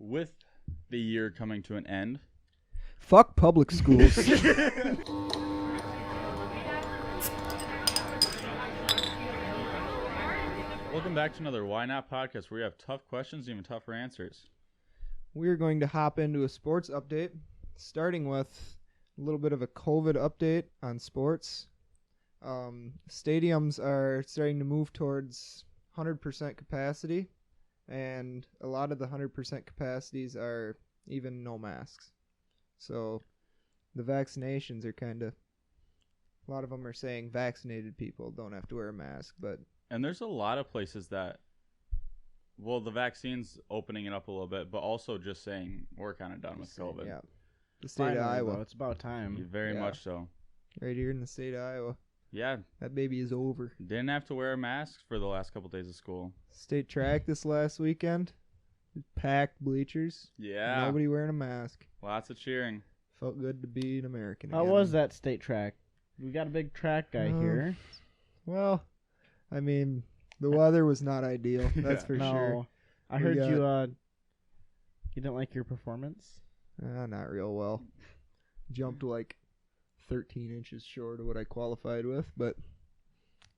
with the year coming to an end. Fuck public schools. Welcome back to another Why Not podcast where we have tough questions and even tougher answers. We're going to hop into a sports update, starting with a little bit of a COVID update on sports. Stadiums are starting to move towards 100% capacity, and a lot of the 100% capacities are even no masks. So the vaccinations are a lot of them are saying vaccinated people don't have to wear a mask, but... And there's a lot of places that, well, the vaccine's opening it up a little bit, but also just saying we're kind of done with COVID. Yeah. The state of Iowa. Though, it's about time. Very much so. Right here in the state of Iowa. Yeah. That baby is over. Didn't have to wear a mask for the last couple days of school. State track this last weekend. Packed bleachers. Yeah. Nobody wearing a mask. Lots of cheering. Felt good to be an American How again. was that state track? We got a big track guy here. Well, I mean, the weather was not ideal. That's for sure. I heard you didn't like your performance. Not real well. Jumped like 13 inches short of what I qualified with, but,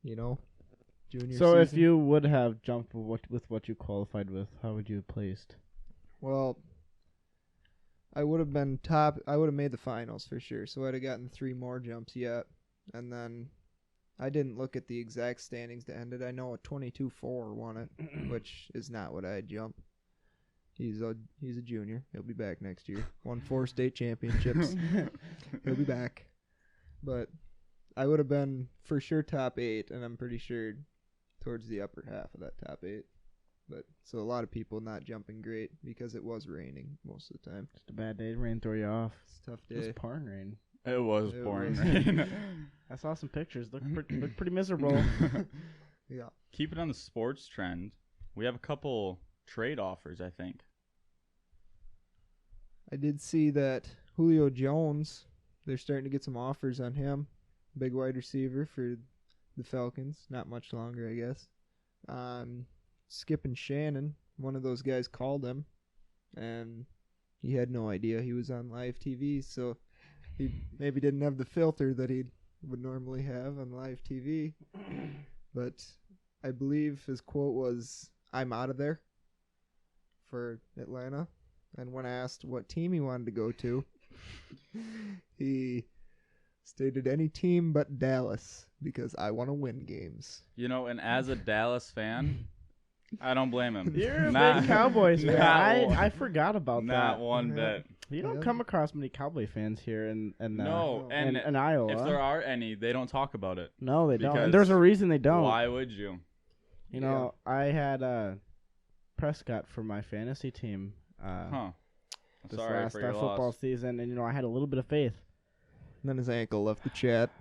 junior So if season. you would have jumped with what you qualified with, how would you have placed? Well, I would have been top. I would have made the finals for sure, so I'd have gotten 3 more jumps yet. And then I didn't look at the exact standings to end it. I know a 22-4 won it, which is not what I jumped. He's a junior. He'll be back next year. Won 4 state championships. He'll be back. But I would have been for sure top 8, and I'm pretty sure towards the upper half of that top 8. But so a lot of people not jumping great because it was raining most of the time. Just a bad day. Rain throw you off. It's a tough It was day. pouring rain. It was It pouring was. rain. I saw some pictures. Looked pretty miserable. Yeah. Keeping on the sports trend, we have a couple trade offers, I think. I did see that Julio Jones, they're starting to get some offers on him. Big wide receiver for the Falcons. Not much longer, I guess. Skip and Shannon, one of those guys called him, and he had no idea he was on live TV, so he maybe didn't have the filter that he would normally have on live TV. But I believe his quote was, "I'm out of there," for Atlanta. And when asked what team he wanted to go to, he stated any team but Dallas because I want to win games. And as a Dallas fan, I don't blame him. You're a big Cowboys fan. I forgot about that. Not one bit. You don't come across many Cowboy fans here in Iowa. If there are any, they don't talk about it. No, they don't. Because And there's a reason they don't. Why would you? I had Prescott for my fantasy team this Sorry last for your football loss. season, and I had a little bit of faith. And then his ankle left the chat.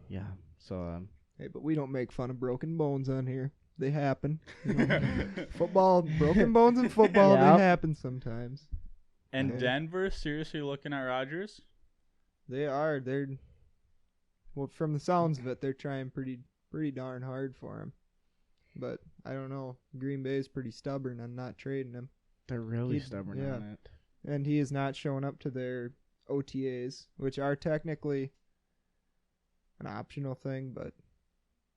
Yeah. So Hey, but we don't make fun of broken bones on here. They happen. Football, broken bones in football, Yep. they happen sometimes. And Okay. Denver seriously looking at Rodgers? They are. Well, from the sounds of it, they're trying pretty darn hard for him. But I don't know. Green Bay is pretty stubborn on not trading him. they're really He- stubborn yeah. on it. And he is not showing up to their OTAs, which are technically an optional thing, but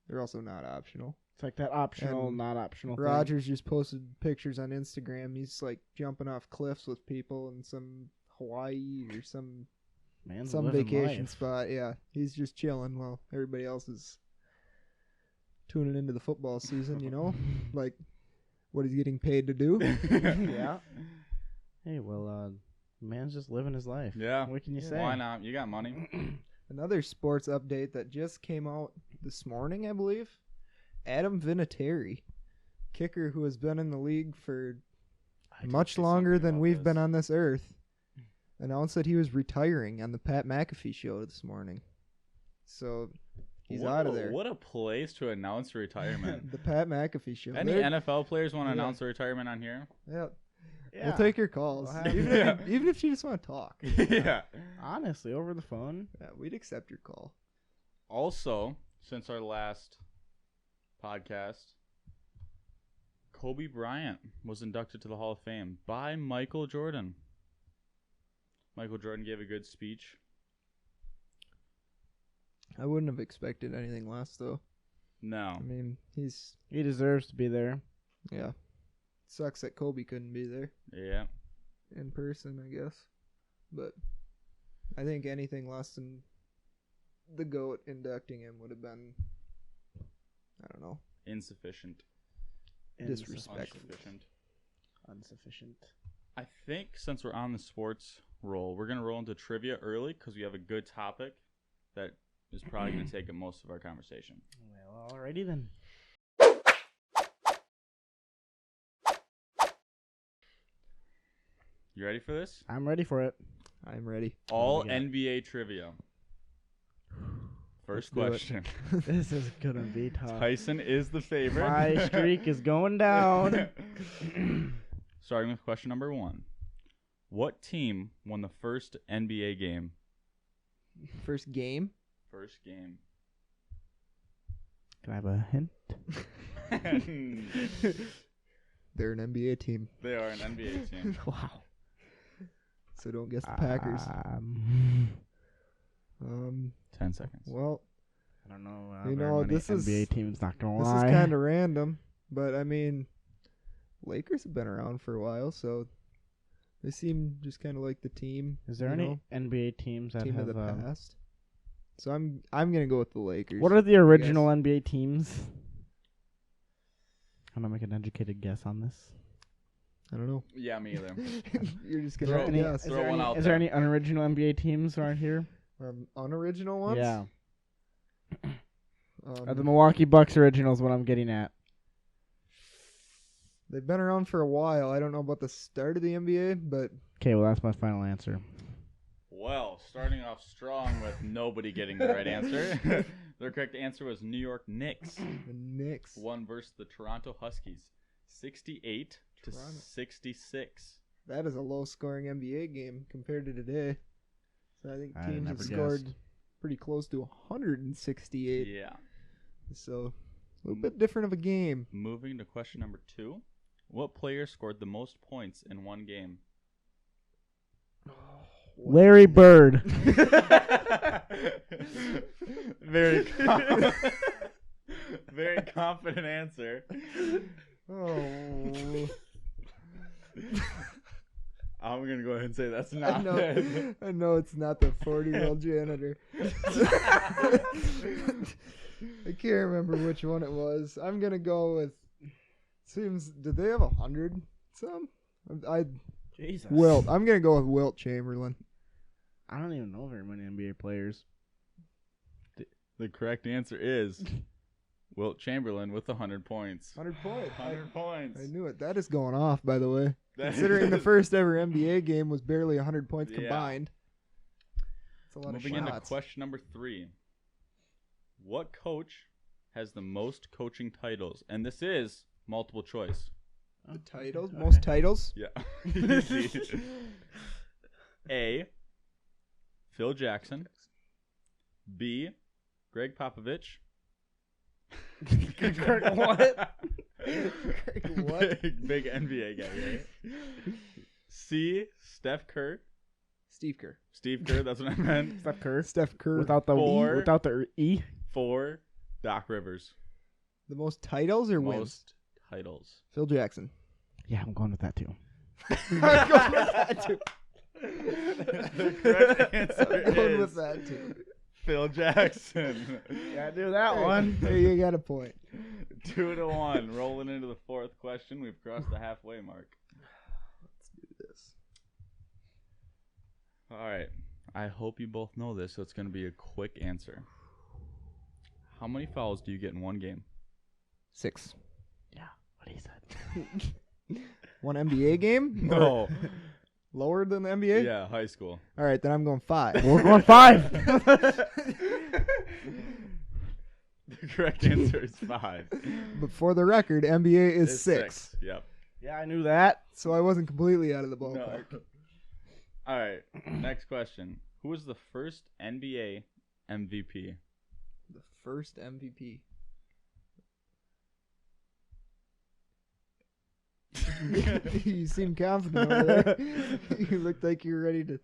they're also not optional. It's like that optional, And not optional thing. Rodgers just posted pictures on Instagram. He's like jumping off cliffs with people in some Hawaii or some Man's some living vacation life. spot. Yeah, he's just chilling while everybody else is tuning into the football season, like what he's getting paid to do. Yeah. Hey, well, man's just living his life. Yeah. What can you say? Why not? You got money. Another sports update that just came out this morning, I believe. Adam Vinatieri, kicker who has been in the league for much longer than we've been on this earth, announced that he was retiring on the Pat McAfee show this morning. So he's out of there. What a place to announce retirement. The Pat McAfee show. Any They're- NFL players want to Yeah. announce a retirement on here? Yeah. Yeah. We'll take your calls. We'll have- Even if you just want to talk. Yeah. Honestly, over the phone. Yeah, we'd accept your call. Also, since our last podcast, Kobe Bryant was inducted to the Hall of Fame by Michael Jordan. Michael Jordan gave a good speech. I wouldn't have expected anything less, though. No. I mean, He deserves to be there. yeah. Sucks that Kobe couldn't be there Yeah. in person, I guess. But I think anything less than the GOAT inducting him would have been, I don't know, Insufficient. disrespectful. Insufficient. I think since we're on the sports roll, we're going to roll into trivia early because we have a good topic that is probably going to take up most of our conversation. Well, alrighty then. You ready for this? I'm ready for it. I'm ready. All we got? NBA trivia. First Let's question. This is gonna be tough. Tyson is the favorite. My streak is going down. Starting with question number 1. What team won the first NBA game? First game? First game. Can I have a hint? They're an NBA team, They are an NBA team. Wow. so don't guess the Packers. 10 seconds. Well, I don't know. You very know, many this is- NBA teams. Not gonna this lie. is kind of random, but I mean, Lakers have been around for a while, so they seem just kind of like the team. Is there you any know, NBA teams that team have? of the past? So I'm gonna go with the Lakers. What are the original NBA teams? I'm gonna make an educated guess on this. I don't know. Yeah, me either. You're just Throw gonna any- guess. Throw one out Is there there. any unoriginal NBA teams around here? Unoriginal ones? Yeah. Are the Milwaukee Bucks originals what I'm getting at? They've been around for a while. I don't know about the start of the NBA, but Okay, well that's my final answer. Well, starting off strong with nobody getting the right answer. The correct answer was New York Knicks. the Knicks. Won versus the Toronto Huskies. 68 to Toronto. 66. That is a low-scoring NBA game compared to today. So I think I teams never have scored pretty close to 168. Yeah. So a little bit different of a game. Moving to question number 2. What player scored the most points in one game? Larry Bird. Very very confident answer. Oh, I'm going to go ahead and say that's I not know. it. I know it's not the 40-year-old janitor. I can't remember which one it was. I'm gonna go with. Seems. Did they have 100? Some. Jesus. Wilt. I'm gonna go with Wilt Chamberlain. I don't even know very many NBA players. The correct answer is Wilt Chamberlain with 100 points. 100 points. 100 points. I knew it. That is going off, by the way. That Considering the is- first ever NBA game was barely 100 points Yeah. combined. It's a lot Moving of into shots. question number 3. What coach has the most coaching titles? And this is multiple choice. The titles? Okay. Most titles? Yeah. A. Phil Jackson. B. Greg Popovich. Greg what? Greg what? Big NBA guy, right? C. Steph Kerr. Steve Kerr. Steve Kerr, that's what I meant. Steph Curry. Steph Kerr. Without the Four. without the E. 4. Doc Rivers. The most titles or wins? Most titles. Phil Jackson. Yeah, I'm going with that too. I'm going with that too. The correct answer I'm going is with that too. Phil Jackson. Yeah, do that Hey, one. Hey, you got a point. 2-1. Rolling into the 4th question. We've crossed the halfway mark. Let's do this. All right. I hope you both know this, so it's going to be a quick answer. How many fouls do you get in one game? 6. Yeah, what he said. One NBA game? No. Or lower than the NBA? Yeah, high school. All right, then I'm going 5. We're going 5. The correct answer is 5. But for the record, NBA is It's 6. Yep. Yeah, I knew that. So I wasn't completely out of the No. ballpark. All right. Next question. Who was the first NBA MVP? The first MVP. You seem confident over there. You looked like you were ready to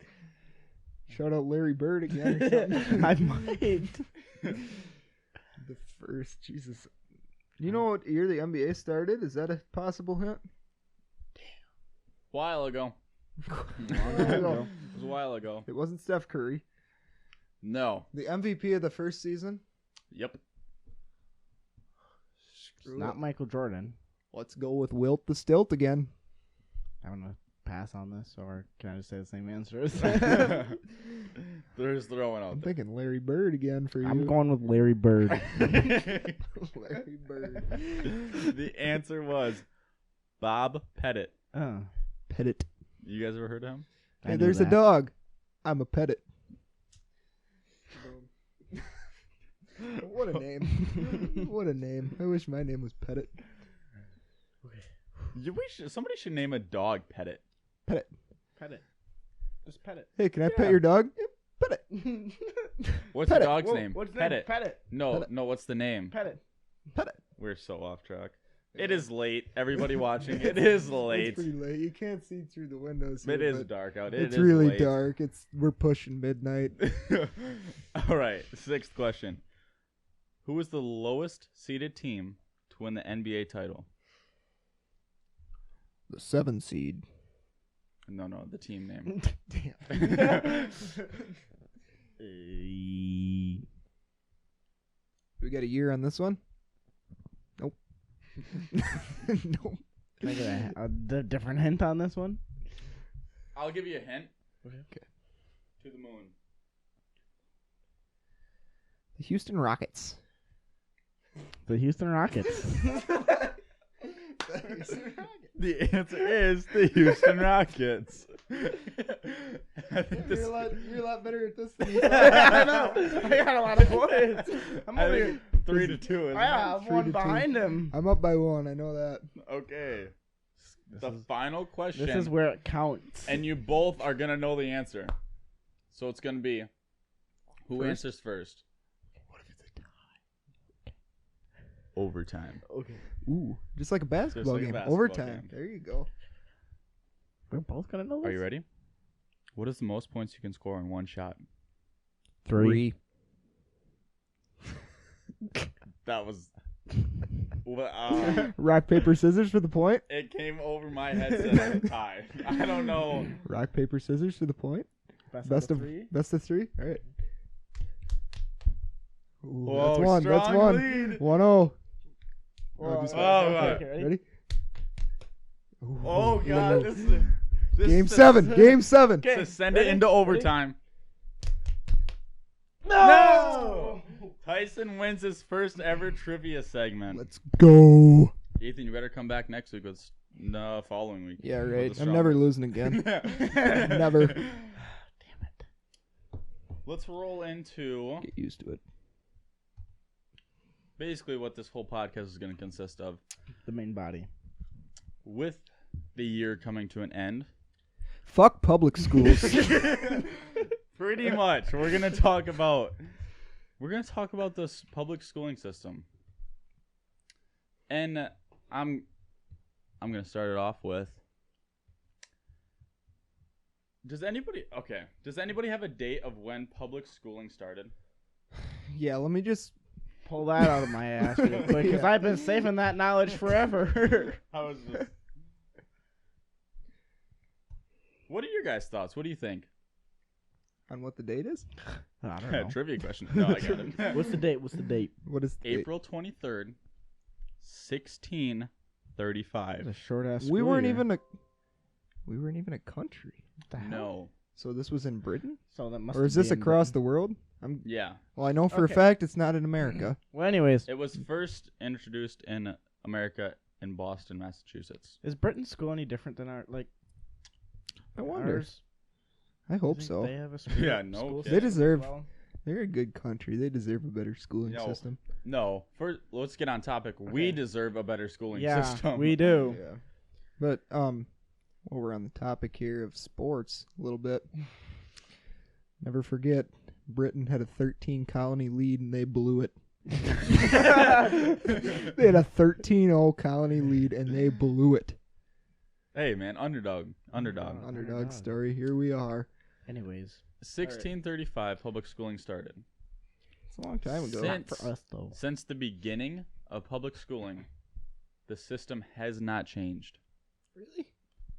shout out Larry Bird again or something. I might. The first, Jesus. You know what year the NBA started? Is that a possible hint? While ago. There you go. It was a while ago. It wasn't Steph Curry. No. The MVP of the first season? Yep. Screw Not it. Michael Jordan. Let's go with Wilt the Stilt again. I'm gonna pass on this, or can I just say the same answer? They're just throwing out I'm there. thinking Larry Bird again for you. I'm going with Larry Bird. Larry Bird. The answer was Bob Pettit. Oh, Pettit. You guys ever heard of him? I Hey, knew there's a that. dog. I'm a Pettit. What a name. What a name. I wish my name was Pettit. Somebody should name a dog Pettit. Pettit. Pet it. Just pet it. Hey, can I Yeah. pet your dog? Yep, Pettit. What's Pettit. the dog's Whoa, name? what's his Pettit. name? Pet it. No, Pettit. no. What's the name? Pet it. Pettit. We're so off track. It is late. Everybody watching, it is late. It's pretty late. You can't see through the windows. It here, is but dark out. It's It is really late. dark. We're pushing midnight. All right. Sixth question. Who was the lowest seeded team to win the NBA title? The 7 seed. No, the team name. Damn. We got a year on this one? Nope. Nope. Can I get a different hint on this one? I'll give you a hint. Okay. To the moon. The Houston Rockets. The Houston Rockets. The answer is the Houston Rockets. I think this, you're a lot better at this than you I know. I got a lot of points. I'm I over think here. 3-2. Isn't Yeah, I'm 3 to 2. one behind him. I'm up by 1. I know that. it? Okay. This The is, final question. this is where it counts. and you both are gonna know the answer. So it's gonna be who First? answers first. What if it's a tie? Overtime. Okay. Ooh, just like a basketball like a game. basketball Overtime. game. There you go. We're both gonna know this. Are you ready? What is the most points you can score in one shot? 3. That was. Rock, paper, scissors for the point. It came over my headset as a tie. I don't know. Rock, paper, scissors for the point. Best of 3. 3. All right. Ooh, Whoa, that's one. That's strong one. lead. 1-0. Oh, just- okay, ready? Ready? Ooh, Oh ooh, god, no. this Game is 7. Game 7. to send it ready? into overtime. No! Tyson wins his first ever trivia segment. Let's go. Ethan, you better come back next week with following week. Yeah, with right. a I'm never stronger- losing again. Never. Damn it. Let's roll into Get used to it. basically what this whole podcast is going to consist of. The main body. With the year coming to an end, Fuck public schools. pretty much, we're going to talk about this public schooling system. And I'm going to start it off with, Does anybody have a date of when public schooling started? Yeah, let me just. Pull that out of my ass real quick, because Yeah. I've been saving that knowledge forever. How is this? What are your guys' thoughts? What do you think? On what the date is? I don't know. Trivia question. No, I got it. What's the date? What's the date? What is the date? April 23rd, 1635. It's a short ass. We weren't even a country. What the hell? No. So this was in Britain, So that must. or is be this in across Britain. the world? Yeah. Well, I know for Okay. a fact it's not in America. Well, anyways, It was first introduced in America in Boston, Massachusetts. is Britain's school any different than our I wonder. ours? I hope You think so. They have a Yeah, no school kidding. They system deserve- as well? They're a good country. They deserve a better schooling Yo. system. No. First, let's get on topic. We Okay. deserve a better schooling Yeah, system. we do. Yeah. But while we're on the topic here of sports a little bit, never forget Britain had a 13 colony lead and they blew it. They had a 13-0 colony lead and they blew it. Hey, man, underdog. Underdog story. Here we are. Anyways, 1635, public schooling started. It's a long time ago. Since- for us though. Since the beginning of public schooling, the system has not changed. Really?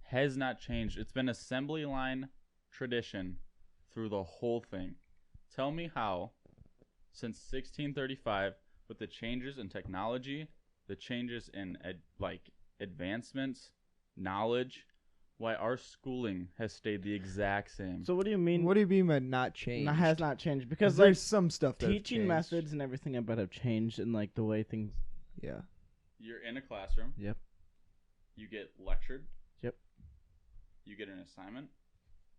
Has not changed. It's been assembly line tradition through the whole thing. Tell me how, since 1635, with the changes in technology, the changes in advancements, knowledge, why our schooling has stayed the exact same. So what do you mean? What do you mean by not changed? has not changed? Because there's some stuff that have teaching changed. methods and everything I bet have changed in like the way things. Yeah. You're in a classroom. Yep. You get lectured. Yep. You get an assignment.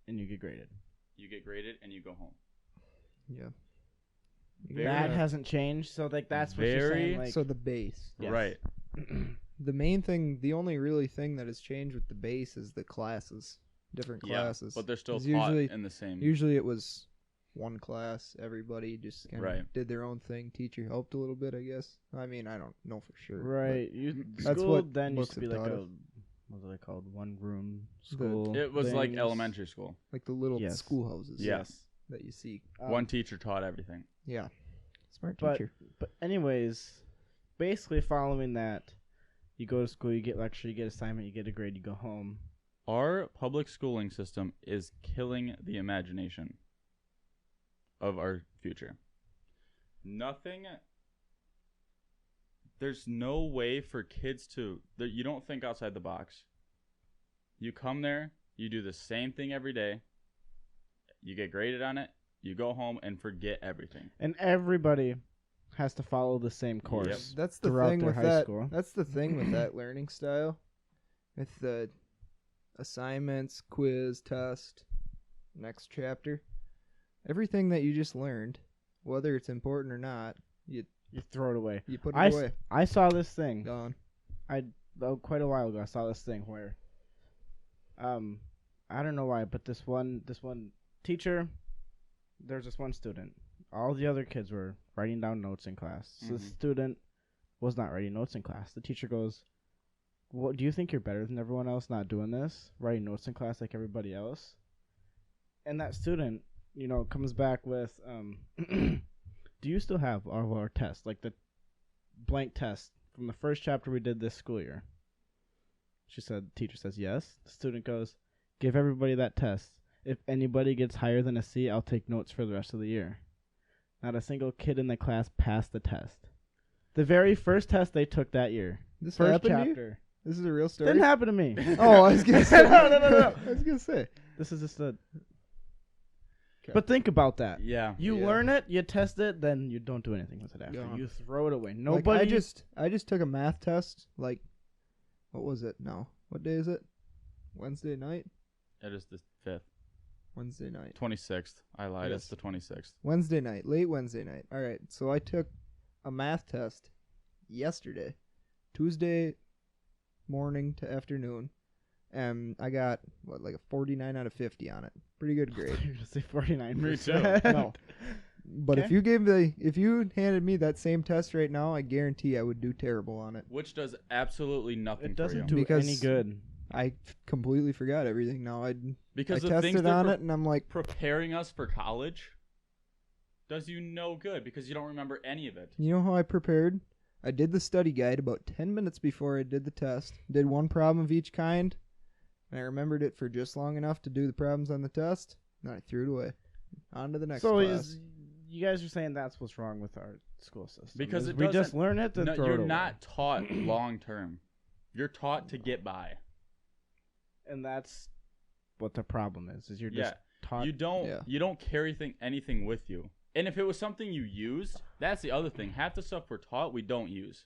And you get graded. You get graded, and you go home. Yeah. That hasn't changed. So like that's what you're saying. Like, So the base. yes. Right. The main thing, the only really thing that has changed with the base is the classes. Different classes. But they're still 'Cause taught usually- in the same. Usually it was one class. Everybody just kind of Right. did their own thing. Teacher helped a little bit, I guess. I mean, I don't know for sure. but right. You That's school what then used books to be have like taught a us. what was it called? One room school. It was like things. elementary school. Like the little Yes. schoolhouses Yes. that you see. One teacher taught everything. Yeah. Smart But- teacher. But anyways, basically following that, you go to school, you get lecture, you get assignment, you get a grade, you go home. Our public schooling system is killing the imagination of our future. There's no way for kids you don't think outside the box. You come there, you do the same thing every day, you get graded on it, you go home and forget everything. And everybody has to follow the same course. That's the throughout thing their with high that. school. That's the thing with that learning style. With the assignments, quiz, test, next chapter. Everything that you just learned, whether it's important or not, you You throw it away. put it away. I saw this thing. Gone. Quite a while ago. I saw this thing where, I don't know why, but this one teacher, there's this one student. All the other kids were writing down notes in class. So the student was not writing notes in class. The teacher goes, "What do you think you're better than everyone else not doing this? Writing notes in class like everybody else?" And that student, comes back with, "Do you still have all of our tests, like the blank test from the first chapter we did this school year?" Teacher says yes. The student goes, "Give everybody that test. If anybody gets higher than a C, I'll take notes for the rest of the year." Not a single kid in the class passed the test. The very first test they took that year. This First happened to you? chapter. This is a real story. Didn't happen to me. Oh, I was gonna say. No. I was gonna say. This is just a... 'Kay. But think about that. Yeah. You Yeah. learn it, you test it, then you don't do anything with it after. Gone. You throw it away. Like, Nobody... I just took a math test. Like, what was it? No, what day is it? Wednesday night. It is the 5th. Wednesday night. 26th. I lied. Yes. It's the 26th. Wednesday night. Late Wednesday night. All right. So I took a math test yesterday, Tuesday morning to afternoon, and I got like a 49 out of 50 on it. Pretty good grade. You're going to say 49%. Me too. No. But Okay. if you handed me that same test right now, I guarantee I would do terrible on it. Which does absolutely nothing It for doesn't you. do Because- any good. I completely forgot everything now. I Because the things tested they're on it, and I'm like, preparing us for college does you no good because you don't remember any of it. you know how I prepared? I did the study guide about 10 minutes before I did the test. Did one problem of each kind, and I remembered it for just long enough to do the problems on the test. Then I threw it away. On to the next class. You guys are saying that's what's wrong with our school system. Because is it we just doesn't- learn it, then No, throw it you're away. not taught long term. You're taught to get by. And that's what the problem is you're Yeah. just taught. You don't Yeah. you don't carry anything with you. And if it was something you used, that's the other thing. Half the stuff we're taught we don't use.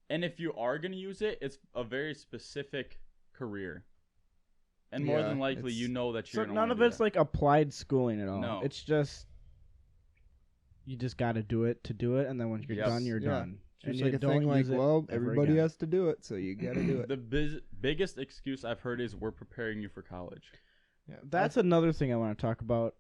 And if you are going to use it, it's a very specific career. And more Yeah, than likely it's- you know that So you're gonna none wanna of do it's that. like applied schooling at all. No. It's just you just got to do it to do it, and then when you're Yes. done, you're Yeah. done. It's just you like a don't thing like, use it well, ever everybody again. has to do it, so you got to do it. The biggest excuse I've heard is we're preparing you for college. Yeah, That's another thing I want to talk about.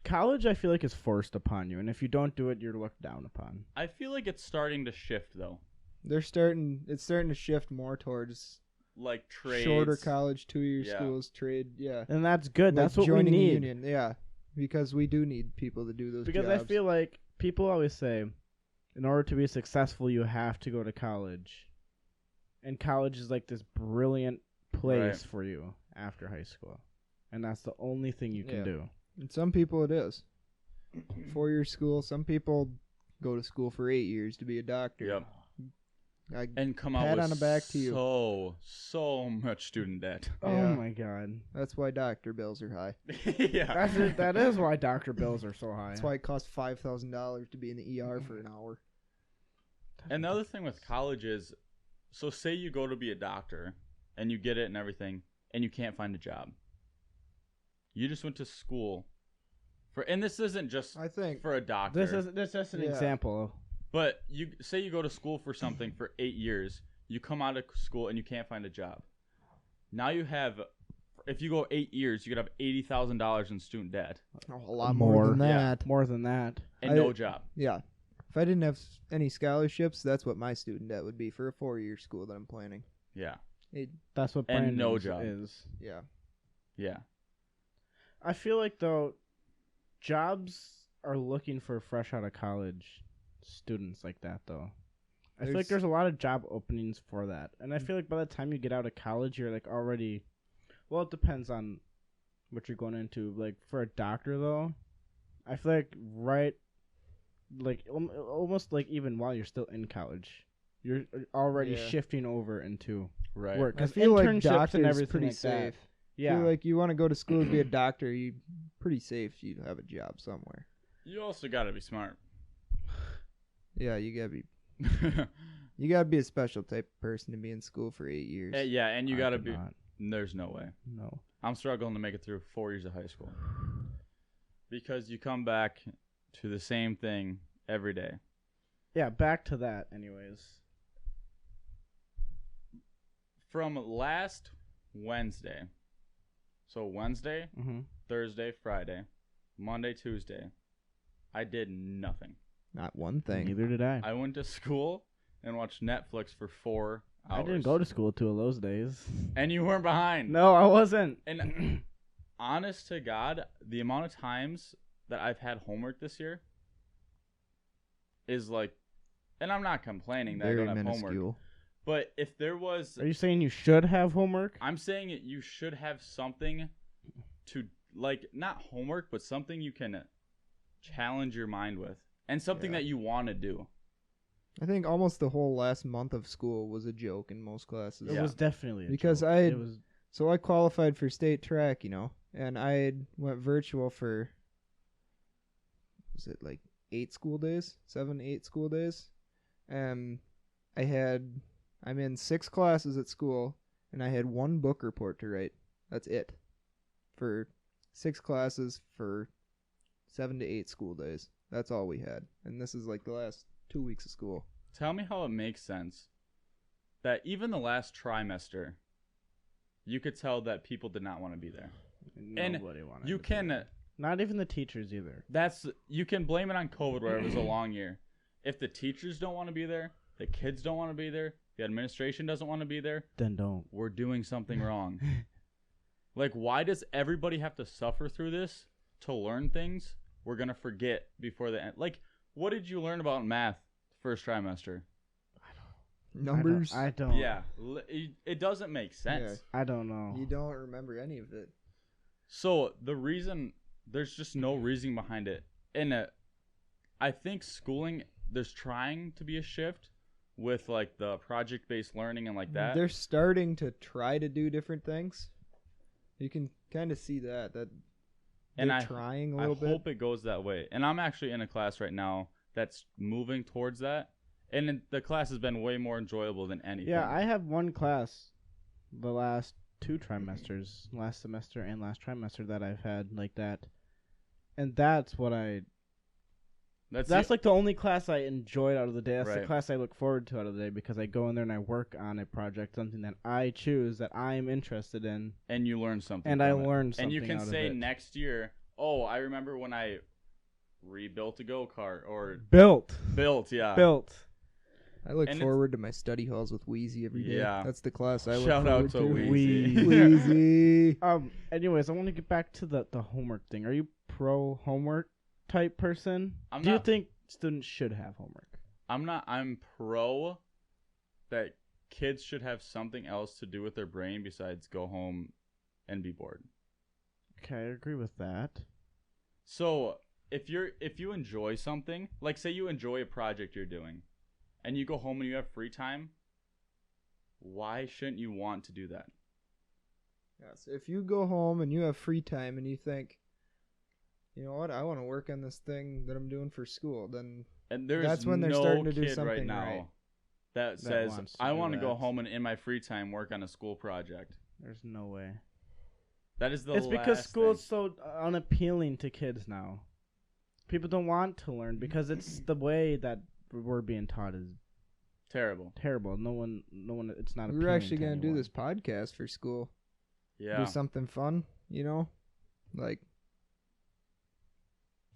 College, I feel like, is forced upon you, and if you don't do it, you're looked down upon. I feel like it's starting to shift though. it's starting to shift more towards like trades. Shorter college, 2-year Yeah. schools, trade. Yeah. And that's good. Like That's what we joining a need. union. Yeah. Because we do need people to do those Because jobs. I feel like people always say, in order to be successful, you have to go to college. And college is like this brilliant place Right. for you after high school. And that's the only thing you can Yeah. do. And some people it is. 4-year school. Some people go to school for 8 years to be a doctor. Yep. I, And come out Pat with on the back to you. so much student debt. Oh Yeah. my god. that's why doctor bills are high. Yeah. That's it. That is why doctor bills are so high. That's why it costs $5,000 to be in the ER for an hour. And the other thing with college is, so say you go to be a doctor and you get it and everything, and you can't find a job. You just went to school for, and this isn't just I think. for a doctor. This is just an Yeah. example. But you say you go to school for something for 8 years, you come out of school and you can't find a job. Now you have, if you go 8 years, you could have $80,000 in student debt A lot more than Yeah. that. More than that. and I- no job. Yeah. If I didn't have any scholarships, that's what my student debt would be for a 4-year school that I'm planning. Yeah, That's what And no Brandon's job. is. Yeah. yeah, I feel like though, jobs are looking for fresh out of college students like that though. I feel like There's- there's a lot of job openings for that, and I feel like by the time you get out of college, you're like already. Well, it depends on what you're going into. Like for a doctor though, I feel like almost like even while you're still in college, you're already Yeah. shifting over into right. work. I 'Cause feel like internships doctor's and everything pretty like that. safe. I Yeah, feel like you want to go to school to be a doctor, you pretty safe you have a job somewhere. You also got to be smart. Yeah, you gotta be a special type of person to be in school for 8 years. Yeah, and you I got to could be. not. There's no way. No. I'm struggling to make it through 4 years of high school because you come back to the same thing every day. Yeah, back to that. Anyways. From last Wednesday, so Wednesday, Mm-hmm. Thursday, Friday, Monday, Tuesday, I did nothing. Not one thing. Neither did I. I went to school and watched Netflix for 4 hours. I didn't go to school 2 of those days. And you weren't behind. No, I wasn't. And honest to God, the amount of times that I've had homework this year is like, and I'm not complaining that Very I don't have homework. minuscule. But if there was, Are you saying you should have homework? I'm saying it, you should have something to, like, not homework, but something you can challenge your mind with. And something Yeah. that you want to do. I think almost the whole last month of school was a joke in most classes. It Yeah. was definitely a Because joke. I- It was So I qualified for state track, and I went virtual for, was it like 8 school days? 7, 8 school days? And I'm in 6 classes at school, and I had 1 book report to write. That's it. For 6 classes for 7 to 8 school days. That's all we had. And this is like the last 2 weeks of school. Tell me how it makes sense that even the last trimester, you could tell that people did not want to be there. nobody wanted. You to be can, there. Not even the teachers either. you can blame it on COVID where it was a long year. If the teachers don't want to be there, the kids don't want to be there, the administration doesn't want to be there, Then don't. we're doing something wrong. Like, why does everybody have to suffer through this to learn things we're going to forget before the end? Like, what did you learn about math first trimester? Numbers? I don't. Yeah, it doesn't make sense. I don't know. You don't remember any of it. So there's just no reason behind it. And I think schooling, there's trying to be a shift with like the project-based learning and like that. They're starting to try to do different things. You can kind of see that And they're trying a I little bit. hope it goes that way. And I'm actually in a class right now that's moving towards that. And the class has been way more enjoyable than anything. Yeah, I have one class the last 2 trimesters, last semester and last trimester that I've had like that. And that's what that's like the only class I enjoyed out of the day. That's the Right. class I look forward to out of the day because I go in there and I work on a project, something that I choose that I'm interested in, and you learn something. and I from it. learn something. And you can out say of it. next year, oh, I remember when I rebuilt a go-kart or built. built, yeah. Built. I look And it's- forward to my study halls with Wheezy every day. Yeah. That's the class I look Shout out forward to to. Wheezy. Wheezy. Anyways, I want to get back to the homework thing. Are you pro homework type person? I'm Do you not- think students should have homework? I'm not. I'm pro that kids should have something else to do with their brain besides go home and be bored. Okay, I agree with that. So if you enjoy something, like say you enjoy a project you're doing, and you go home and you have free time, why shouldn't you want to do that? Yes. If you go home and you have free time and you think, you know what, I want to work on this thing that I'm doing for school, then And there's That's when they're no starting to do kid right something now right. that That says wants to I do want to go that. home and in my free time work on a school project. There's no way. That is the It's because last school is thing. so unappealing to kids now. People don't want to learn because it's the way that we're being taught is Terrible. terrible. No one. It's not. we were appealing actually to going to do anyone. this podcast for school. Yeah. Do something fun, you know? Like,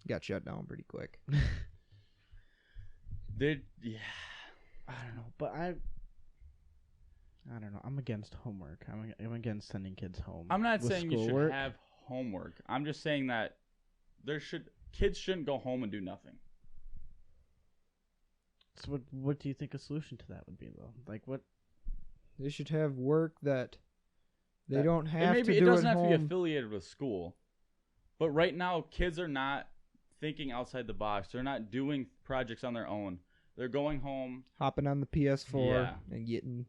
got shut down pretty quick. Yeah. I don't know, but I don't know. I'm against homework. I'm against sending kids home. I'm not with saying you schoolwork. should have homework. I'm just saying that kids shouldn't go home and do nothing. So what do you think a solution to that would be though? Like what? They should have work that they That- don't have to do It doesn't at have to be home. affiliated with school. But right now kids are not thinking outside the box. They're not doing projects on their own. They're going home. Hopping on the PS4 Yeah. and getting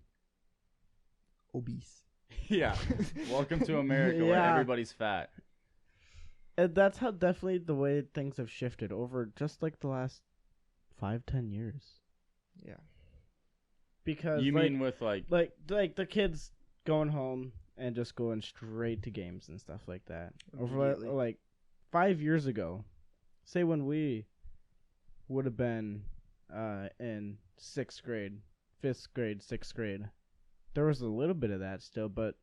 obese. Yeah. Welcome to America where Yeah. everybody's fat. And that's how definitely the way things have shifted over just like the last 5-10 years. Yeah. Because You like, mean with like like the kids going home and just going straight to games and stuff like that. Over Immediately. like 5 years ago, say when we would have been in 6th grade, 5th grade, 6th grade, there was a little bit of that still, but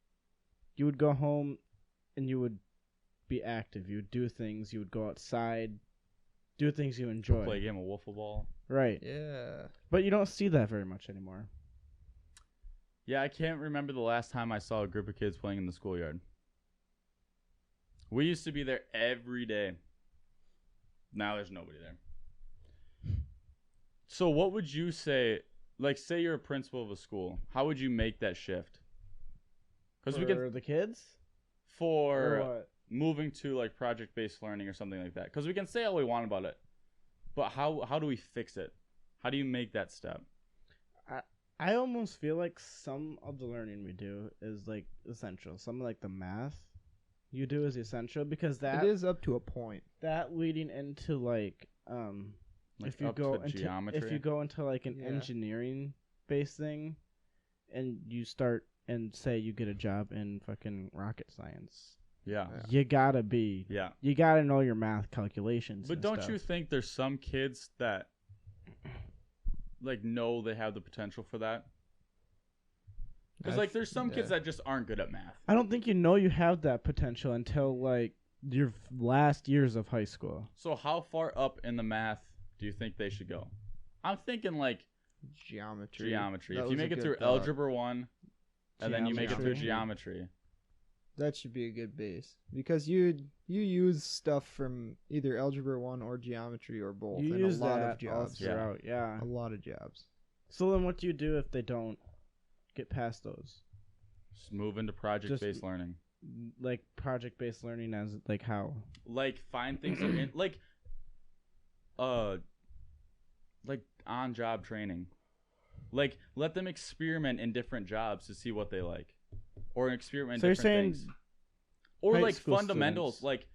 you would go home and you would be active. You would do things. You would go outside, do things you enjoy. play a game of wiffle ball. Right. Yeah. But you don't see that very much anymore. Yeah, I can't remember the last time I saw a group of kids playing in the schoolyard. We used to be there every day. Now there's nobody there. So what would you say, like say you're a principal of a school, how would you make that shift? Because we For could, the kids? Or for what? moving to like project-based learning or something like that. Because we can say all we want about it, but how do we fix it? How do you make that step? I almost feel like some of the learning we do is like essential. Some of like the math you do is essential because that It is up to a point. that leading into like Like if you up go to into geometry? if you go into like an Yeah. engineering based thing and you start and say you get a job in fucking rocket science, Yeah. you gotta be Yeah. you gotta know your math calculations. But and don't stuff. you think there's some kids that like know they have the potential for that? Because like there's some kids that just aren't good at math. I don't think you know you have that potential until like your last years of high school. So how far up in the math do you think they should go? I'm thinking like Geometry. geometry. That If you was a make it good through thought. algebra 1 and then you make it through geometry. That should be a good base because you use stuff from either algebra 1 or geometry or both You in use a lot that of jobs. all throughout, yeah. A lot of jobs. So then, what do you do if they don't get past those? Just move into project-based learning. Like project-based learning, as like how? Like find things that are in like on-job training. Like let them experiment in different jobs to see what they like, or experiment in So you're different saying things, or high like school fundamentals. students- Like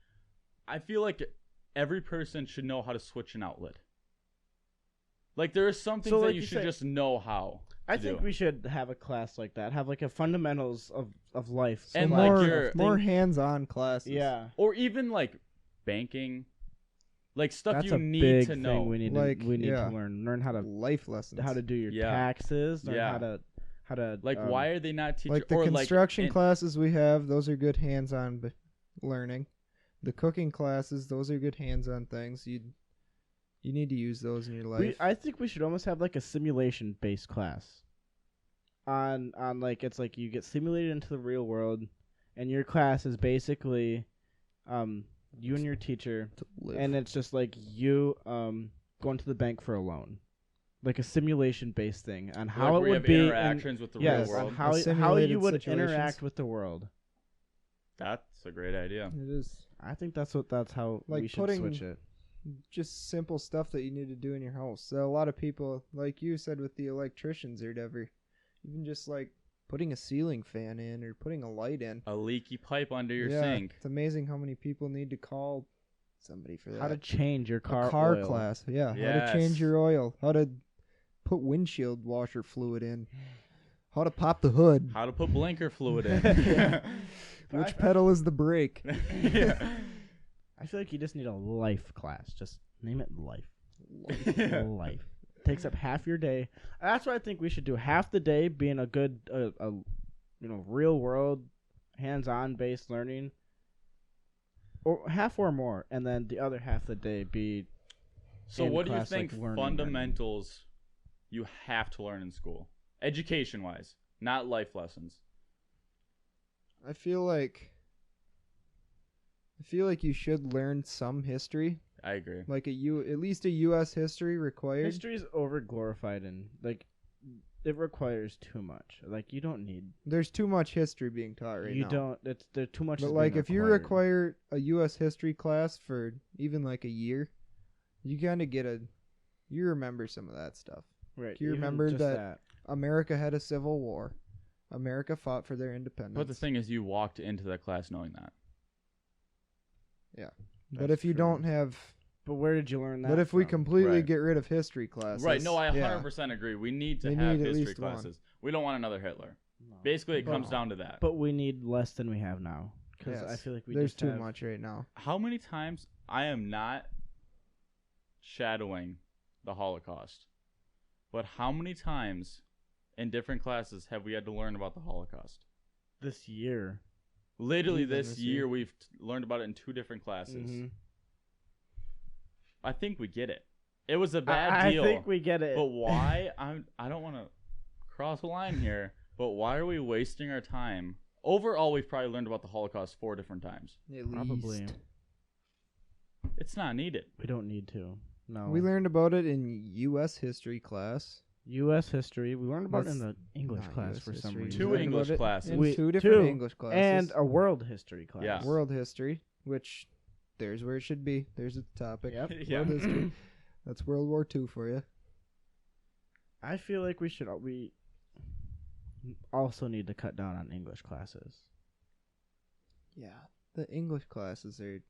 I feel like every person should know how to switch an outlet. Like there are some things So, that like you you should say- just know how. I to think do. we should have a class like that. Have like a fundamentals of life. So And, So like, more, your- more hands-on classes. yeah. Or even like banking, like stuff That's you a need big to thing know. we need Like, to yeah. learn how to Life lessons. do your Yeah. taxes, learn Yeah. how to Like why are they not teaching? Like the or construction like, classes we have, those are good hands-on learning. The cooking classes, those are good hands-on things. You You need to use those in your life. I think we should almost have like a simulation based class. On like it's like you get simulated into the real world, and your class is basically, you and your teacher, To live. and it's just like you going to the bank for a loan, like a simulation based thing on how Like it where you would have be interactions with the yes, real on world. how you Simulated would situations. interact with the world. That's a great idea. It is I think that's how Like we should putting- switch it. just simple stuff that you need to do in your house. So a lot of people, like you said with the electricians or whatever, even just like putting a ceiling fan in or putting a light in. A leaky pipe under your Yeah, sink. It's amazing how many people need to call somebody for that. How to change your a car oil. class. Yeah. How to Yes. change your oil. How to put windshield washer fluid in. How to pop the hood. How to put blinker fluid in. Which pedal is the brake? Yeah. I feel like you just need a life class. Just name it life. Life. Takes up half your day. That's what I think we should do. Half the day being a good, real world, hands-on based learning, or half or more, and then the other half of the day be. So in what do you class, like, think learning. fundamentals you have to learn in school? Education wise, not life lessons. I feel like you should learn some history, I agree. like at least a U.S. history required. History is over glorified and like it requires too much. Like you don't need. There's too much history being taught right you now. don't. It's there's too much. But is like, being if you required. require a U.S. history class for even like a year, you kind of you remember some of that stuff. right, do you even remember just that- America had a civil war. America fought for their independence. But the thing is, you walked into that class knowing that. But That's if you true. don't have, But where did you learn that? but if we from? completely Right. get rid of history classes, Right. No, I yeah. 100% agree. We need to We have need at history least one. classes. We don't want another Hitler. No. Basically, it But- comes down to that. But we need less than we have now because I Yes. feel like we There's just too have- much right now. How many times I am not shadowing the Holocaust, but how many times in different classes have we had to learn about the Holocaust? this year. Literally Even this this year, year. we've learned about it in 2 different classes. Mhm. I think we get it. It was a bad I deal. think we get it. But why? I don't want to cross a line here, but why are we wasting our time? Overall, we've probably learned about the Holocaust 4 different times. At Probably. least. It's not needed. We don't need to. No. We learned about it in U.S. history class. U.S. history. We learned about it in That's the English not class US for some history. reason. Two We learned English about it classes. in We- 2 different two. English classes. And a world history class. Yeah. world history, which there's where it should be. There's the topic. Yep. Yeah. World history. That's World War II for you. I feel like we also need to cut down on English classes. Yeah, the English classes are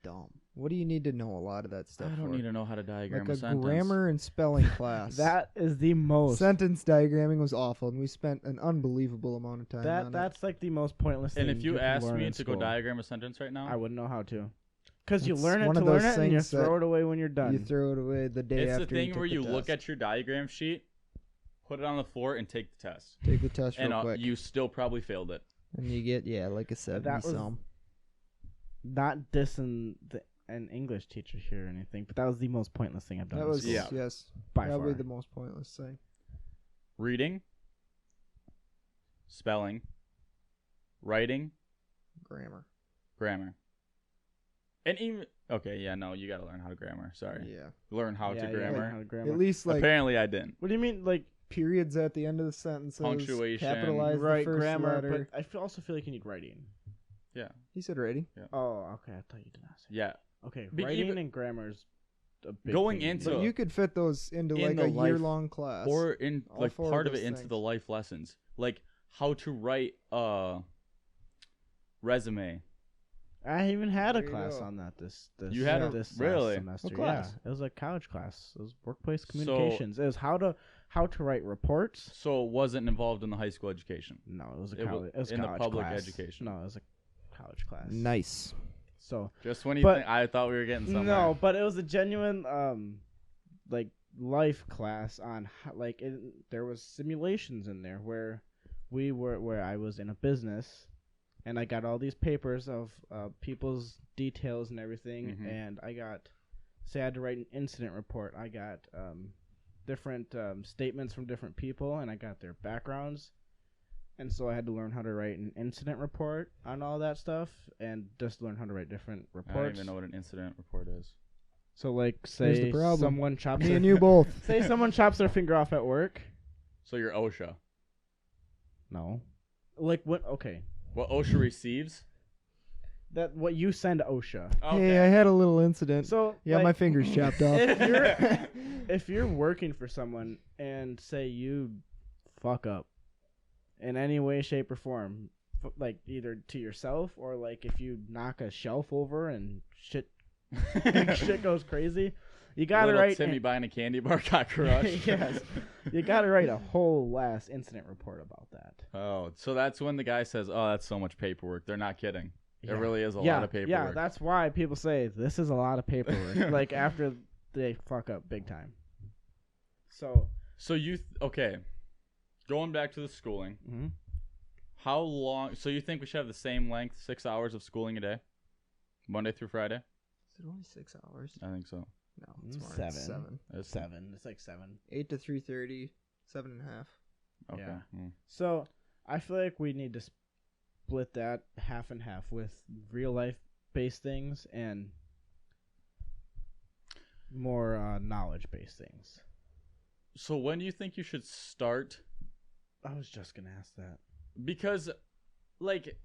dumb. What do you need to know a lot of that stuff I don't for? need to know how to diagram like a a sentence. grammar and spelling class. That is the most. Sentence diagramming was awful, and we spent an unbelievable amount of time on That's like the most pointless thing. And if you can asked learn me in to go school. diagram a sentence right now, I wouldn't know how to. Because you It's learn it one to of learn those it, and you things that throw it away when you're it. done. You throw it away the day it's after the thing you where took you the look test. at your diagram sheet, put it on the floor, and take the test. Take the test And real quick, you still probably failed it. and you get like a 70 That was- some. Not dissing an English teacher here or anything, but that was the most pointless thing I've done. That in was school, Yeah. yes, by probably far. the most pointless thing. Reading, spelling, writing, Grammar. grammar. And even okay, yeah, no, you got to learn how to grammar. Sorry, Yeah. learn how Yeah, to yeah, grammar. learn how to grammar. At least like Apparently, I didn't. What do you mean, like periods at the end of the sentences, Punctuation. capitalize right the first grammar? letter. But also feel like you need writing. Yeah, He said writing. Oh, okay. I thought you did not say. yeah. Okay, But writing even- and grammar is a big Going thing you into- need. But So, you could fit those into in like the a life- year-long class. Or in All like 4 of part of it those into things. the life lessons, like how to write a resume. I even had a There you class go. on that this You had a- this really? semester. What class? Yeah, it was a college class. It was workplace So- communications. It was how to write reports. So it wasn't involved in the high school education. No, it was a It wa- college. It was in the college public class. education. No, it was a college class. Nice. So Just when you But- think I thought we were getting somewhere. no, but it was a genuine like life class on how, like there was simulations in there where where I was in a business and I got all these papers of people's details and everything, Mhm. and I got say I had to write an incident report. I got different statements from different people, and I got their backgrounds. And so I had to learn how to write an incident report on all that stuff, and just learn how to write different I don't reports. even know what an incident report is. So, like, Here's say the problem. someone chops Me their and you both. say someone chops their finger off at work. So you're OSHA. No, like what? Okay, What OSHA receives? that what you send OSHA. Hey, I had a little incident. So Yeah, like, my finger's chopped off. if you're working for someone and say you fuck up in any way, shape, or form, like either to yourself or like if you knock a shelf over and shit goes crazy, you gotta Little write. Timmy buying a candy bar got crushed. Yes, you gotta write a whole last incident report about that. Oh, so that's when the guy says, "Oh, that's so much paperwork." They're not kidding. There really is a yeah, lot of paperwork. Yeah, that's why people say this is a lot of paperwork. Like after they fuck up big time. So you okay? Going back to the schooling, mhm. how long? So you think we should have the same length, 6 hours of schooling a day, Monday through Friday? Is it only 6 hours? I think so. No, it's more. Seven. It's 7. That's 7. It's like 7. 8 to 3:30, 7.5. Okay. Yeah. Mm. So I feel like we need to split that half and half with real life based things and more knowledge based things. So when do you think you should start? I was just gonna ask that. Because, like,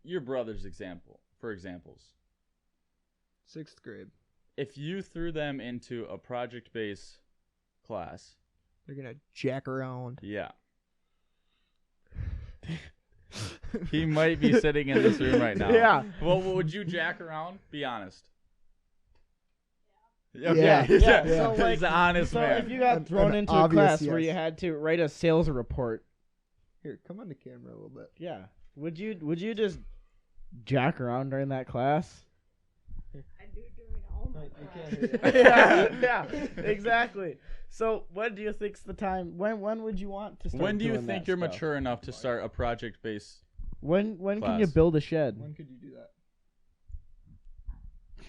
your brother's for examples. 6th grade. If you threw them into a project-based class, They're gonna jack around. yeah. He might be sitting in this room right now. Yeah. Well, would you jack around? Be honest. Yeah. Okay. Yeah. So, like, He's an honest so man. if you got An thrown into a obvious class where yes. you had to write a sales report, Here, come on the camera a little bit. yeah, would you just jack around during that class? I do during all my You classes. can't yeah, exactly. So when do you think's the time? When would you want to start? When do you doing think that you're stuff? mature enough to start a project-based? When can you class? build a shed? When could you do that?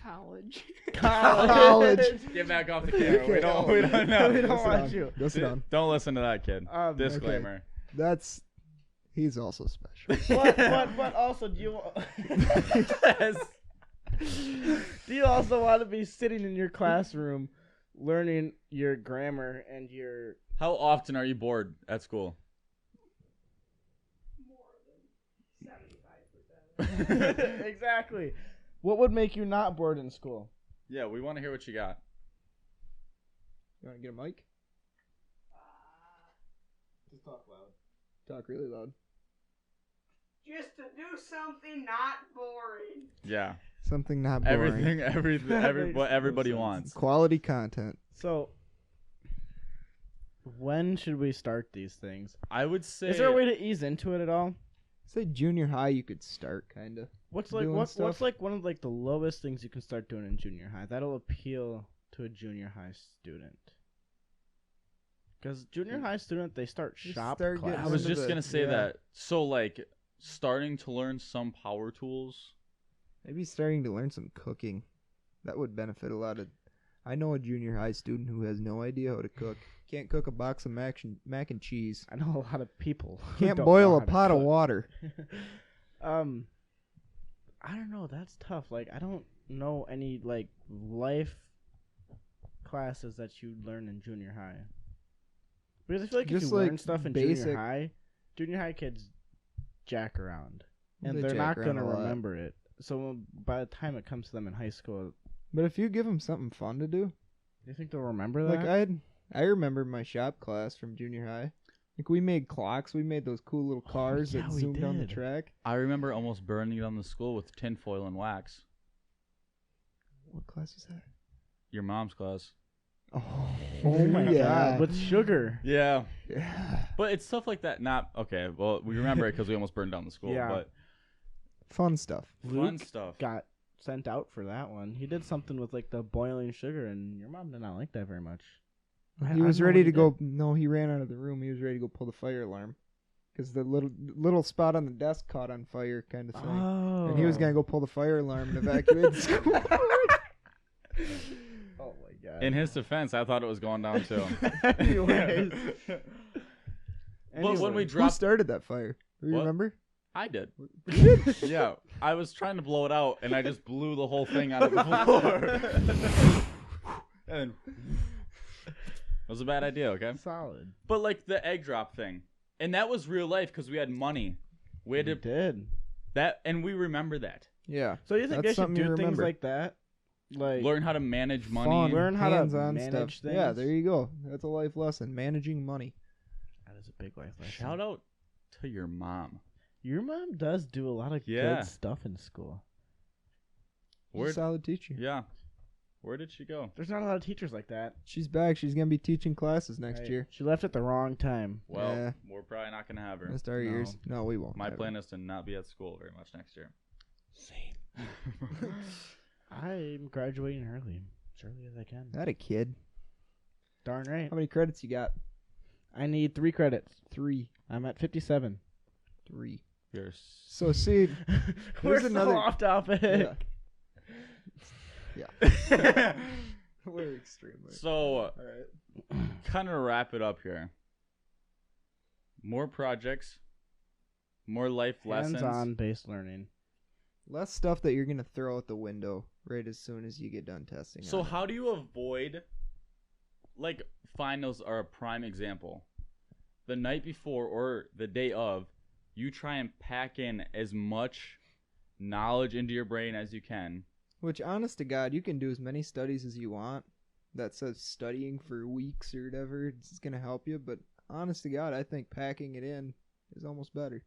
College. College. Get back off the camera. We don't know. We don't Go sit want down. you. Go sit down. Don't listen to that kid. Disclaimer. He's also special. But also, do you do you also want to be sitting in your classroom, learning your grammar and your? How often are you bored at school? More than 75%. Exactly. What would make you not bored in school? Yeah, we want to hear what you got. You want to get a mic? Just talk loud. Talk really loud. Just to do something not boring. Yeah. Something not boring. Everything, what makes everybody no sense. wants. Quality content. So, when should we start these things? I would say. Is there a way to ease into it at all? Say junior high, you could start kind of. What's like Doing what's stuff? like one of like the lowest things you can start doing in junior high that'll appeal to a junior high student? Because junior high student, they start You shop start class. getting I was into just the- gonna say yeah. that. So like, starting to learn some power tools. Maybe starting to learn some cooking. That would benefit a lot of. I know a junior high student who has no idea how to cook. Can't cook a box of mac and cheese. I know a lot of people. who Can't don't boil know a how to pot of cook. water. I don't know. That's tough. Like, I don't know any like life classes that you learn in junior high. Because I feel like if Just, you learn like, stuff in basic- junior high kids jack around, and They they're jack not around gonna a lot. remember it. So by the time it comes to them in high school, But if you give them something fun to do, do you think they'll remember that? like I remember my shop class from junior high. Like we made clocks. We made those cool little cars yeah, that we zoomed down the did. track. I remember almost burning down the school with tinfoil and wax. What class was that? Your mom's class. Oh, Oh my yeah. god, with sugar. Yeah. Yeah. But it's stuff like that. Not okay. Well, we remember it because we almost burned down the school. Yeah. But Fun stuff. fun Luke stuff. got sent out for that one. He did something with like the boiling sugar, and your mom did not like that very much. He I was don't know ready what to he go. No, he ran out of the room. He was ready to go pull the fire alarm because the little spot on the desk caught on fire, kind of thing. Oh. And he was gonna go pull the fire alarm and evacuate the school. Oh my god. In his defense, I thought it was going down too. Anyways. But when we Who dropped, started that fire? Do you What? remember? I did. You did? Yeah, I was trying to blow it out, and I just blew the whole thing out of the floor. And it was a bad idea, okay? Solid. But like the egg drop thing, and that was real life because we had money. We had You to did. that, and we remember that. Yeah. So you think That's they should something you do things remember. like that? Like Learn how to manage money. Fun, Learn how to hands-on manage stuff. Yeah, things. there you go. That's a life lesson. Managing money. that is a big life lesson. Shout out to your mom. Your mom does do a lot of Yeah. good stuff in school. She's a Where? solid teacher. Yeah. Where did she go? There's not a lot of teachers like that. She's back. She's gonna be teaching classes next Right. year. She left at the wrong time. Well, Yeah. we're probably not gonna have her. Missed our years. No, we won't. My have plan her. is to not be at school very much next year. Same. I'm graduating early. As early as I can. That a kid. Darn right. How many credits you got? I need 3 credits. 3. I'm at 57. 3. You're So see, We're Here's so another- off topic. yeah. We're extremely. So, All right. kind of wrap it up here. More projects, more life lessons. Hands-on based learning. Less stuff that you're gonna throw out the window right as soon as you get done testing. So on it. how do you avoid, like, finals are a prime example. The night before or the day of, you try and pack in as much knowledge into your brain as you can. Which, honest to God, you can do as many studies as you want. That says studying for weeks or whatever. It's gonna help you, but honest to God, I think packing it in is almost better.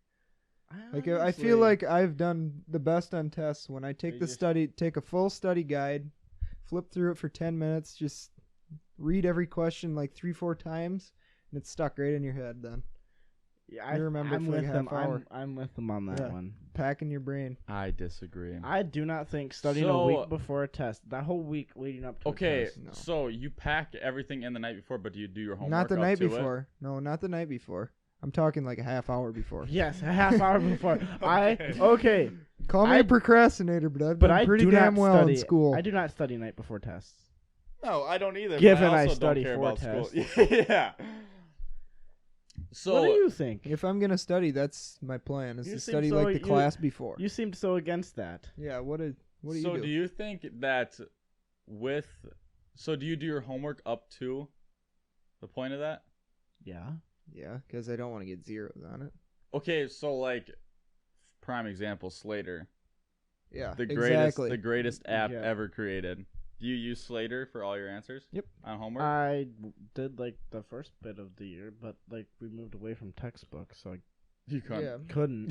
Like I feel like I've done the best on tests when I take You the just- study, take a full study guide, flip through it for 10 minutes, just read every question like 3-4 times, and it's stuck right in your head. Then yeah, you remember I'm for like with a them. half hour. I'm with them on that Yeah. one. Pack in your brain. I disagree. I do not think studying a So- week before a test, that whole week leading up to Okay, a test. No. so you pack everything in the night before, but do you do your homework Not the up night to it? before. No, not the night before. I'm talking like a half hour before. Yes, a half hour before. Okay. Okay, Call me I- a procrastinator, but I've but done I pretty do damn not well study. in school. I do not study night before tests. No, I don't either. Given but I I also study don't care for about school. tests. Yeah. So what do you think? If I'm gonna study, that's my plan. Is You to seem study so- like the you- class before. You seemed so against that. Yeah. What do so you do you think that do you do your homework up to the point of that? Yeah. Yeah, because I don't want to get zeros on it. Okay, so like prime example, Slater. Yeah, The exactly. greatest app Yeah. ever created. Do you use Slater for all your answers? Yep. On homework? I did like the first bit of the year, but like we moved away from textbooks, so I You Yeah. couldn't.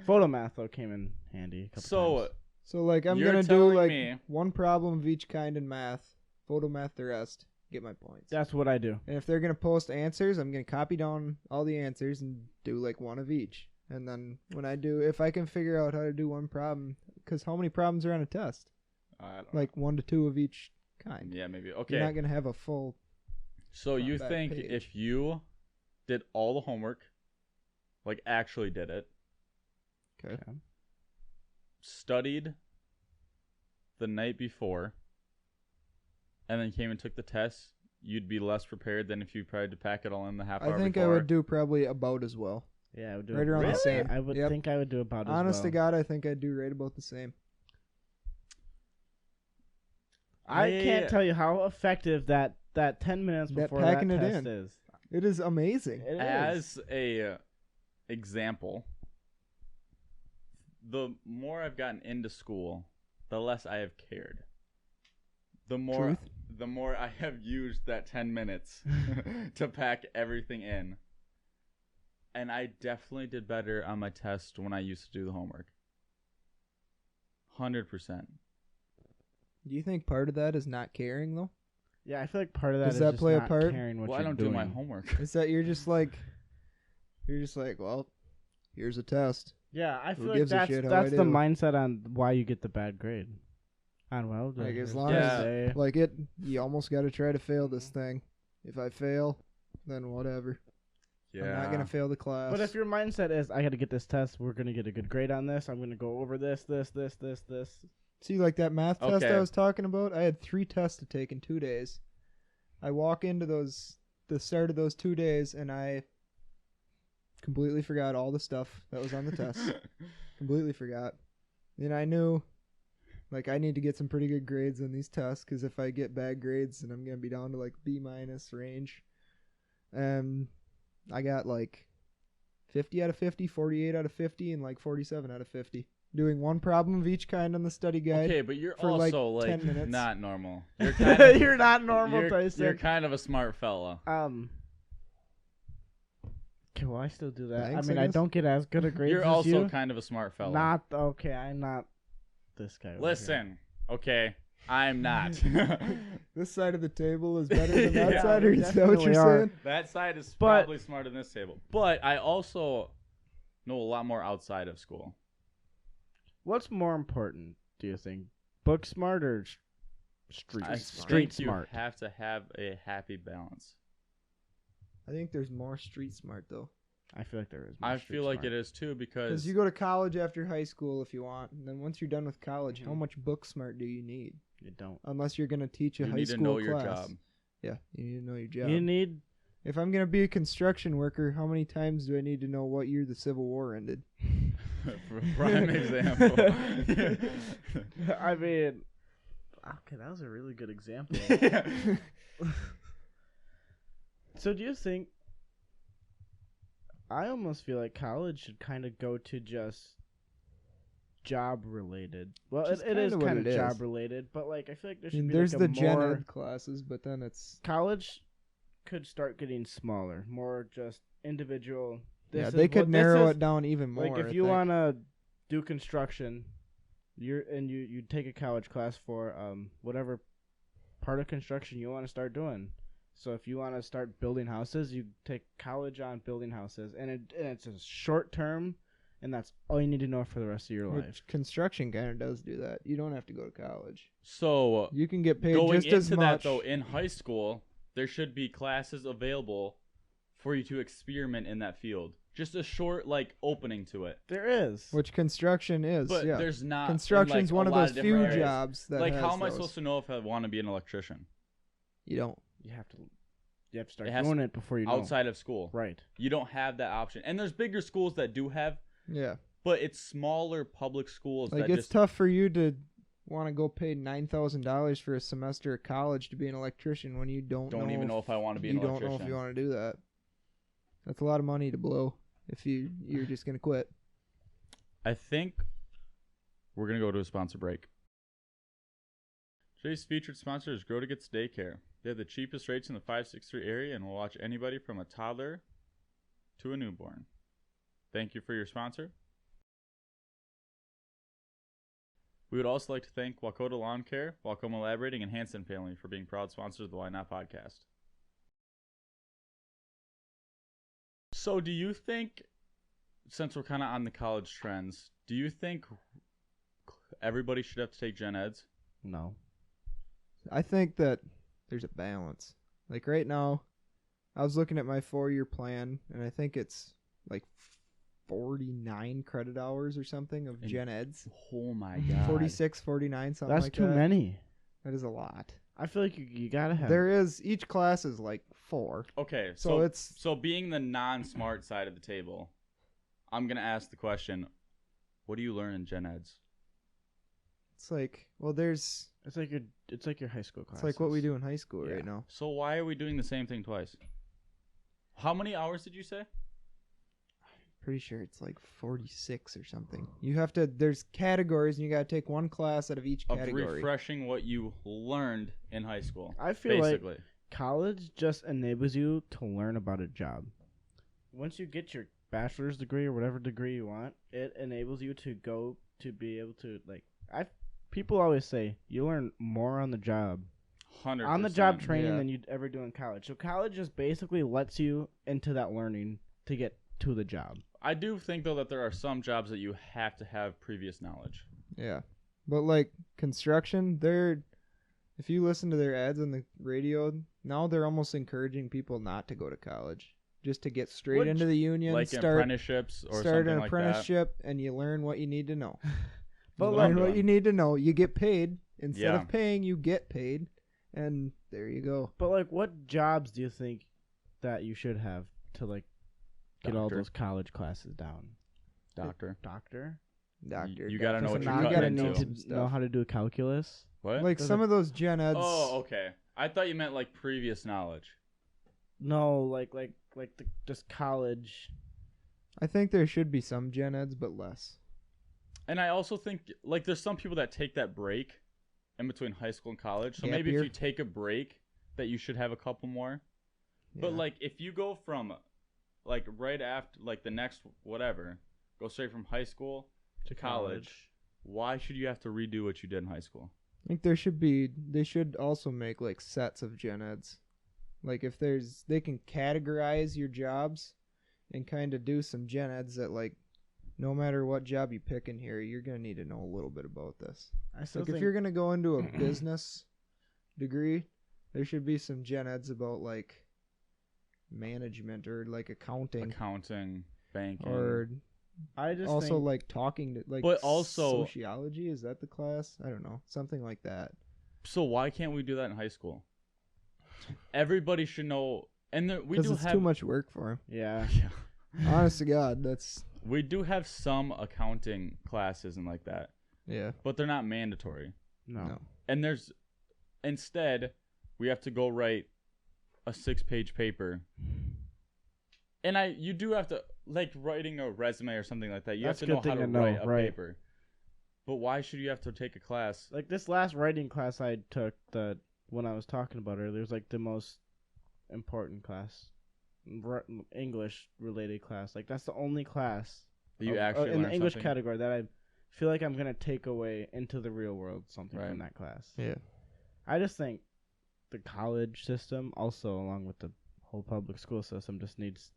Photomath though came in handy. A couple So times. So like I'm You're gonna do telling like me- one problem of each kind in math, photomath the rest, get my points. That's what I do. And if they're gonna post answers, I'm gonna copy down all the answers and do like one of each. And then when I do, if I can figure out how to do one problem, because how many problems are on a test? I don't Like 1 to 2 of each kind. know. Yeah, maybe. You're Okay. not gonna have a full. So front you back think page. if you did all the homework, like actually did it, Okay. studied the night before, and then came and took the test, you'd be less prepared than if you tried to pack it all in the half hour I think before. I would do probably about as well. Yeah, I would do Right around the about- same. I would Yep. think I would do about Honest as to well. God, I think I'd do right about the same. I Yeah. can't tell you how effective that 10 minutes That before packing that it test in. is. It is amazing. It is. As a example, the more I've gotten into school, the less I have cared. The more I have used that 10 minutes to pack everything in. And I definitely did better on my test when I used to do the homework. 100%. Do you think part of that is not caring though? Yeah, I feel like part of that Does is that just play a not part? caring what Well, you're I don't doing. do my homework. Is that you're just like, well, here's a test. Yeah, I Who feel like gives a that's shit how that's I the do? mindset on why you get the bad grade. On Like, as here's long the as- essay. Like you almost got to try to fail this thing. If I fail, then whatever. I'm not gonna fail the class. But if your mindset is, I got to get this test, we're gonna get a good grade on this. I'm gonna go over this. See, like that math test Okay. I was talking about, I had 3 tests to take in 2 days. I walk into the start of those 2 days, and I completely forgot all the stuff that was on the test. Completely forgot. And I knew, like, I need to get some pretty good grades on these tests, because if I get bad grades, then I'm going to be down to, like, B- range. And I got, like, 50 out of 50, 48 out of 50, and, like, 47 out of 50. Doing one problem of each kind on the study guide. Okay, but you're for, like, also like 10 minutes. not normal. You're kind of You're not normal, you're, Tyson. you're kind of a smart fella. Okay, well, I still do that. Thanks, I mean, I I guess. don't get as good a grades You're as also you. kind of a smart fella. Not okay. I'm not this guy. over here. Listen, okay, I'm not. This side of the table is better than that Yeah, side, or we is that what you're definitely are. saying? That side is But- probably smarter than this table. But I also know a lot more outside of school. What's more important, do you think? Book smart or street I smart? think Street you smart. have to have a happy balance. I think there's more street smart, though. I feel like there is. More I street feel like smart. it is too Because because you go to college after high school if you want, and then once you're done with college, how Mhm. much book smart do you need? You don't. Unless you're going to teach a you high need to school know class. your job. Yeah, you need to know your job. You need. If I'm going to be a construction worker, how many times do I need to know what year the Civil War ended? For a prime example. I mean, okay, that was a really good example. So, do you think? I almost feel like college should kind of go to just job related. Well, Which is it is kinda what kind of it is. job related, but like I feel like there I should mean, be there's like the a gen more ed classes, but then it's college could start getting smaller, more just individual. yeah, This they is could what- this narrow is- it down even more. Like if I you think. want to do construction, you take a college class for whatever part of construction you want to start doing. So if you want to start building houses, you take college on building houses, and it's a short term, and that's all you need to know for the rest of your life. Which construction kind of does do that. You don't have to go to college. So You can get paid going just as into much. that though, in high school, there should be classes available for you to experiment in that field. Just a short like opening to it. There is. Which construction is. But yeah. there's not. Construction's in, like, one a of lot those different few areas. jobs that Like, has how am I those. supposed to know if I want to be an electrician You don't. You have to start It has doing it before you know. outside of school? Right. You don't have that option. And there's bigger schools that do have, Yeah. but it's smaller public schools Like that it's just tough for you to want to go pay $9,000 for a semester of college to be an electrician when you don't even know if I want to be an you don't electrician. know if you want to do that. That's a lot of money to blow if you're just gonna quit. I think we're going to go to a sponsor break. Today's featured sponsor is Grow to Gets Daycare. They have the cheapest rates in the 563 area and will watch anybody from a toddler to a newborn. Thank you for your sponsor. We would also like to thank Wakota Lawn Care, Welcome Elaborating, and Hanson Family for being proud sponsors of the Why Not podcast. So do you think, since we're kind of on the college trends, do you think everybody should have to take gen eds? No. I think that there's a balance. Like right now, I was looking at my 4-year plan, and I think it's like 49 credit hours or something of And- gen eds. Oh my god. 46, 49, something That's like too that. many. That is a lot. I feel like you gotta have. There is, each class is like 4. Okay, So it's, so being the non-smart side of the table, I'm gonna ask the question: what do you learn in gen eds? it's like, well, there's, It's like your high school class. it's like what we do in high school Yeah. right now. So why are we doing the same thing twice? How many hours did you say? Pretty sure it's like 46 or something. You have to, there's categories, and you got to take one class out of each Of category. refreshing what you learned in high school. I feel like Basically, college just enables you to learn about a job. Once you get your bachelor's degree or whatever degree you want, it enables you to go to be able to people always say you learn more on the job 100%. on the job training yeah. than you'd ever do in college. So college just basically lets you into that learning to get to the job. I do think though that there are some jobs that you have to have previous knowledge. Yeah. But like construction, if you listen to their ads on the radio, now they're almost encouraging people not to go to college. Just to get straight Which- into the union, Like start apprenticeships or start something an like apprenticeship, and you learn what you need to know. But You like, learn what you need to know. You get paid. Instead Yeah. of paying, you get paid. And there you go. what jobs do you think that you should have to like get all Doctor. those college classes down? Doctor. Doctor. Doctor. You gotta know what Doesn't you're you cutting gotta into. need to Some know stuff. how to do calculus. What? Like Does some it- of those gen eds. Oh, okay. I thought you meant like previous knowledge. No, like just college. I think there should be some gen eds, but less. And I also think like there's some people that take that break in between high school and college. So Gap maybe year. if you take a break, that you should have a couple more. But Yeah. like if you go from like right after like the next whatever, go straight from high school to college, why should you have to redo what you did in high school? I think they should also make like sets of gen eds. Like if they can categorize your jobs and kind of do some gen eds that like no matter what job you pick in here, you're going to need to know a little bit about this. I still Like think if you're going to go into a business degree, there should be some gen eds about like management or like Accounting, banking. or I just also think, like talking to like But also- sociology, is that the class? I don't know, something like that. So why can't we do that in high school? Everybody should know. And we Because do it's have too much work for him. yeah. Yeah. Honest to God, that's We do have some accounting classes and like that, yeah. but they're not mandatory. No. And instead, we have to go write a 6-page paper. And you do have to, like writing a resume or something like that, you That's have a to know good how to thing to know, write a right. paper. But why should you have to take a class? Like this last writing class I took, that when I was talking about earlier, was like the most important class, English related class. Like that's the only class You of- actually in the learn English something? category that I feel like I'm gonna take away into the real world something Right. from that class. Yeah. I just think the college system, also along with the whole public school system, just needs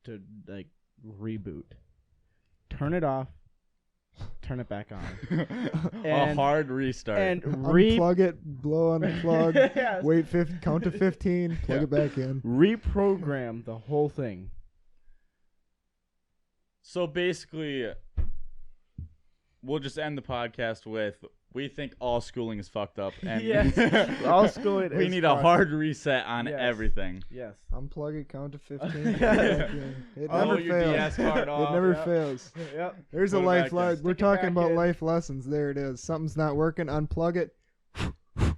to like reboot. Turn it off. Turn it back on. A And- hard restart. And Unplug it, blow on the plug, Yes. wait, count to 15, plug Yeah. it back in. reprogram the whole thing. So basically, we'll just end the podcast with we think all schooling is fucked up, and Yes, all schooling we is need a fucked. hard reset on Yes. everything. Yes. Unplug it, count to 15. plug it Yeah. back in. It Oh, never your fails. DS card off. It never Yep. fails. Yep. There's a Put it life back in. We're Stick it talking back about in. life lessons. There it is. Something's not working. Unplug it. Plug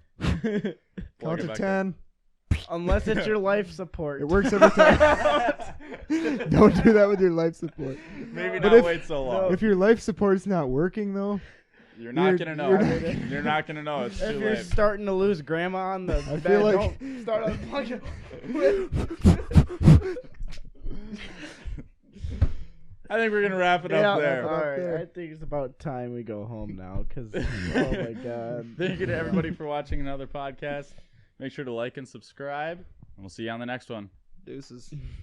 Count it to back 10. Unless it's your life support. It works every time. Don't do that with your life support. Maybe But not if- wait so long. If your life support's not working though, You're not you're- gonna know. you're You're, not- not gonna know. It's If too you're late. starting to lose grandma on the I bed, feel like- don't start unplugging. I think we're gonna wrap it up there. All Up right. there. I think it's about time we go home now. Cause oh my god. Thank you to everybody for watching another podcast. Make sure to like and subscribe, and we'll see you on the next one. deuces.